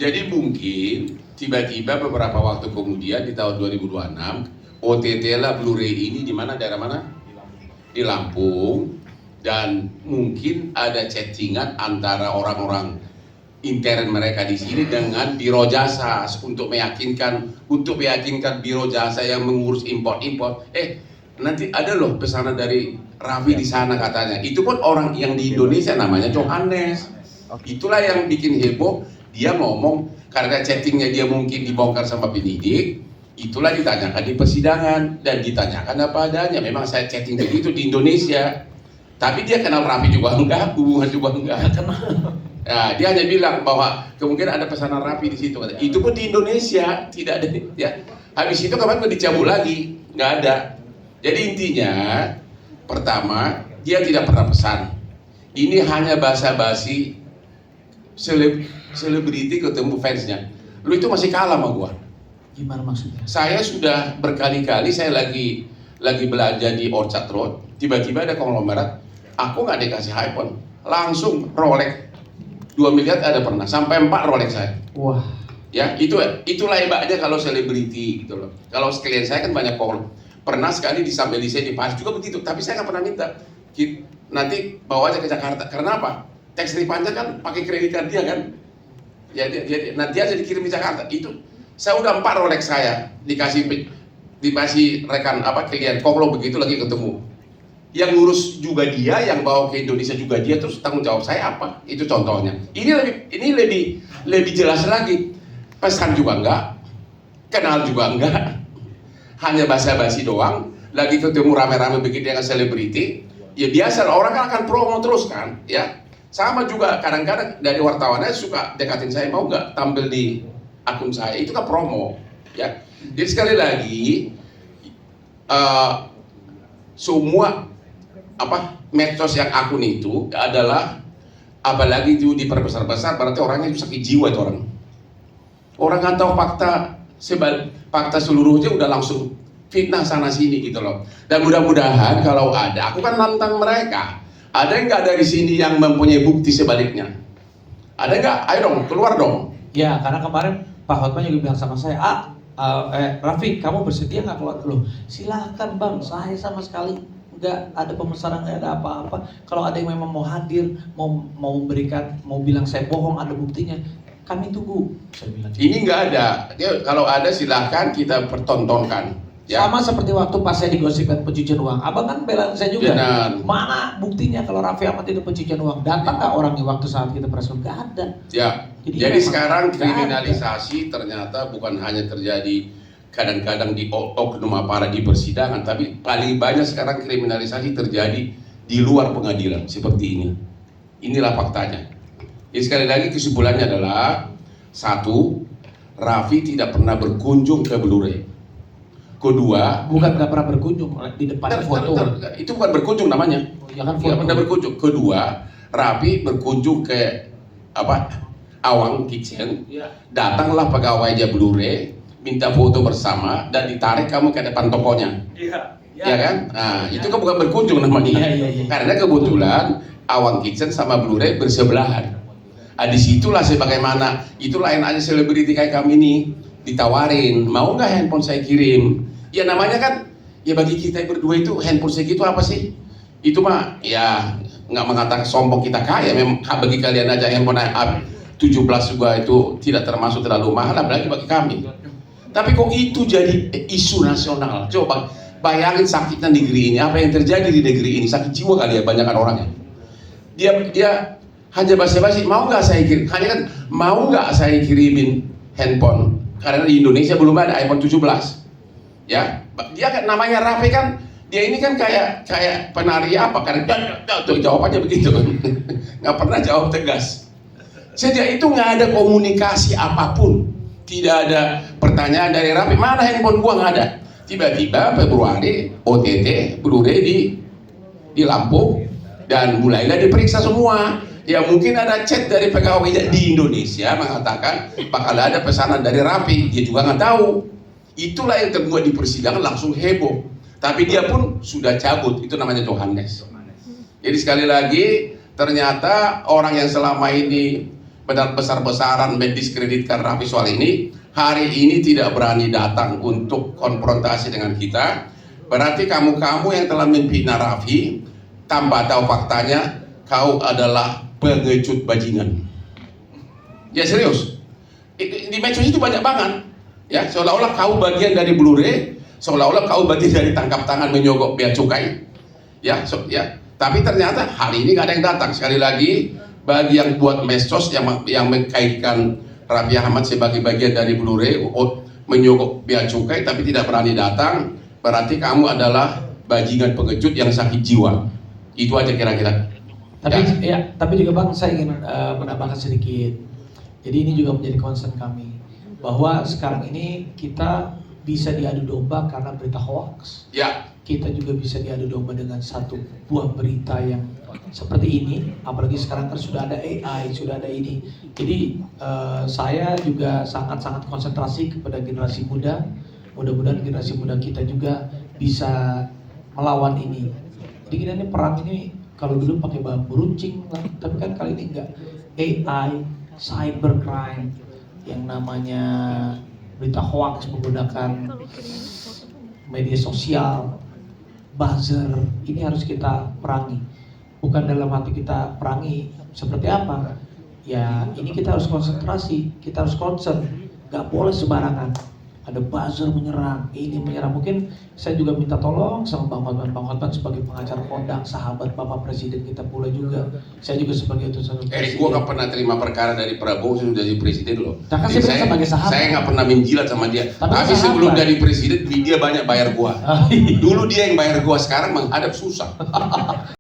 Jadi mungkin tiba-tiba beberapa waktu kemudian di tahun 2026 OTT lah Blu-ray ini di mana, daerah mana? Di Lampung. Dan mungkin ada chattingan antara orang-orang intern mereka di sini dengan biro jasa untuk meyakinkan biro jasa yang mengurus import. Nanti ada loh pesanan dari Raffi di sana katanya. Itu pun orang yang di Indonesia namanya Johannes. Itulah yang bikin heboh. Dia ngomong karena chattingnya dia mungkin dibongkar sama penyidik. Itulah ditanyakan di persidangan dan ditanyakan apa adanya. Memang saya chatting begitu di Indonesia. Tapi dia kenal Raffi juga enggak, hubungan juga enggak. Nah, dia hanya bilang bahwa kemungkinan ada pesanan Raffi di situ. Itu pun di Indonesia tidak ada. Ya. Habis itu kapan dicabut lagi? Nggak ada. Jadi intinya, pertama dia tidak pernah pesan. Ini hanya basa-basi selebriti ketemu fansnya. Lu itu masih kalah sama gua. Gimana maksudnya? Saya sudah berkali-kali saya lagi belanja di Orchard Road, tiba-tiba ada konglomerat, aku nggak dikasih iPhone, langsung Rolex 2 miliar ada pernah, sampai 4 Rolex saya. Wah. Ya, itulah hebatnya kalau selebriti gitu loh. Kalau sekalian saya kan banyak pernah sekali di Sambelise di Paris juga begitu, tapi saya nggak pernah minta. Nanti bawa aja ke Jakarta. Karena apa? Tax refund-nya kan pakai kredit card dia kan. Ya, nanti aja dikirim di Jakarta. Itu saya udah 4 Rolex saya dikasih rekan klien konglo begitu lagi ketemu. Yang ngurus juga dia, yang bawa ke Indonesia juga dia, terus tanggung jawab saya apa? Itu contohnya. Ini lebih jelas lagi. Pesan juga enggak, kenal juga enggak, hanya basa-basi doang. Lagi ketemu rame-rame begitu dengan selebriti, ya biasa orang kan akan promo terus kan, ya. Sama juga kadang-kadang dari wartawannya suka dekatin saya, mau nggak tampil di akun saya, itu kan promo, ya. Jadi sekali lagi semua medsos yang akun itu adalah, apalagi itu diperbesar-besar, berarti orangnya itu sakit jiwa itu orang nggak tahu fakta seluruhnya udah langsung fitnah sana sini gitu loh. Dan mudah-mudahan kalau ada, aku kan nantang mereka, ada nggak dari sini yang mempunyai bukti sebaliknya? Ada nggak? Ayo dong, keluar dong. Ya, karena kemarin Pak Hotman juga bilang sama saya, Raffi, kamu bersedia nggak keluar dulu? Silahkan bang, saya sama sekali nggak ada pemesanan, nggak ada apa-apa. Kalau ada yang memang mau hadir, mau bilang saya bohong, ada buktinya, kami tunggu. Saya bilang. Ini nggak ada. Kalau ada silahkan kita pertontonkan. Ya. Sama seperti waktu pas saya digosipkan pencucian uang, abang kan bela saya juga. Benar. Mana buktinya kalau Raffi Ahmad itu pencucian uang? Datang nggak orangnya waktu saat kita press? Nggak ada. Ya. Jadi sekarang kriminalisasi ternyata bukan hanya terjadi kadang-kadang di oknum aparat di persidangan, tapi paling banyak sekarang kriminalisasi terjadi di luar pengadilan seperti ini. Inilah faktanya. Jadi sekali lagi kesimpulannya adalah, satu, Raffi tidak pernah berkunjung ke Blu-ray. Kedua, bukan nggak pernah berkunjung, di depan foto. Itu bukan berkunjung namanya. Ya kan, tidak pernah berkunjung. Kedua, Raffi berkunjung ke Awang Kitchen. Ya. Datanglah pegawainya Blu-ray, minta foto bersama dan ditarik kamu ke depan tokonya. Iya. Ya kan? Nah, itu kan bukan berkunjung namanya. Iya. Karena kebetulan Awang Kitchen sama Blu-ray bersebelahan. Disitulah sebagaimana itu lain aja selebriti kayak kami nih ditawarin, mau nggak handphone saya kirim? Ya namanya kan, ya bagi kita berdua itu handphone segitu apa sih? Itu mah ya nggak mengatakan sombong kita kaya, memang bagi kalian aja handphone 17 juga itu tidak termasuk terlalu mahal, apalagi bagi kami. Tapi kok itu jadi isu nasional? Coba bayangin sakitnya negeri ini, apa yang terjadi di negeri ini, sakit jiwa kali ya banyakan orangnya. Dia hanya basa-basi, mau nggak saya kirim? Hanya kan, mau nggak saya kirimin handphone? Karena di Indonesia belum ada iPhone 17. Ya, dia kan namanya Raffi kan, dia ini kan kayak penari apa? Karena jawabannya begitu, nggak pernah jawab tegas. Sejak itu nggak ada komunikasi apapun, tidak ada pertanyaan dari Raffi, mana handphone gua, nggak ada. Tiba-tiba Februari OTT Blu-ray di Lampung dan mulailah diperiksa semua. Ya mungkin ada chat dari pegawai di Indonesia mengatakan bakal ada pesanan dari Raffi, dia juga nggak tahu. Itulah yang terbuat di persidangan langsung heboh. Tapi dia pun sudah cabut, itu namanya Johannes. Jadi sekali lagi ternyata orang yang selama ini besar-besaran mendiskreditkan Raffi soal ini, hari ini tidak berani datang untuk konfrontasi dengan kita, berarti kamu-kamu yang telah memfitnah Raffi tanpa tahu faktanya, kau adalah pengecut bajingan. Ya serius, di medsos itu banyak banget, ya seolah-olah kau bagian dari Blu-ray, seolah-olah kau bagian dari tangkap tangan menyogok bea cukai, ya, tapi ternyata hari ini gak ada yang datang. Sekali lagi, bagi yang buat medsos yang mengkaitkan Raffi Ahmad sebagai bagian dari Blu-ray, menyogok bea cukai tapi tidak berani datang, berarti kamu adalah bajingan pengecut yang sakit jiwa. Itu aja kira-kira. Tapi juga Bang, saya ingin menambahkan sedikit. Jadi ini juga menjadi concern kami, bahwa sekarang ini kita bisa diadu domba karena berita hoax. Ya. Kita juga bisa diadu domba dengan satu buah berita yang seperti ini, apalagi sekarang kan sudah ada AI, sudah ada ini. Jadi saya juga sangat-sangat konsentrasi kepada generasi muda. Mudah-mudahan generasi muda kita juga bisa melawan ini. Jadi kita ini perang ini, kalau dulu pakai bambu runcing lah, tapi kan kali ini enggak. AI, cybercrime, yang namanya berita hoax menggunakan media sosial, buzzer, ini harus kita perangi. Bukan dalam hati kita perangi seperti apa, ya ini kita harus konsentrasi, kita harus concern, gak boleh sembarangan. Ada buzzer menyerang, ini menyerang. Mungkin saya juga minta tolong sama Bang Hotman sebagai pengacara kondang, sahabat Bapak Presiden kita pula juga. Saya juga sebagai utusan Presiden. Gua gak pernah terima perkara dari Prabowo sudah jadi presiden loh. Nah, kan saya sebagai sahabat. Saya gak pernah menjilat sama dia. Tapi sahabat. sebelum jadi presiden, dia banyak bayar gua. Dulu dia yang bayar gua, sekarang menghadap susah.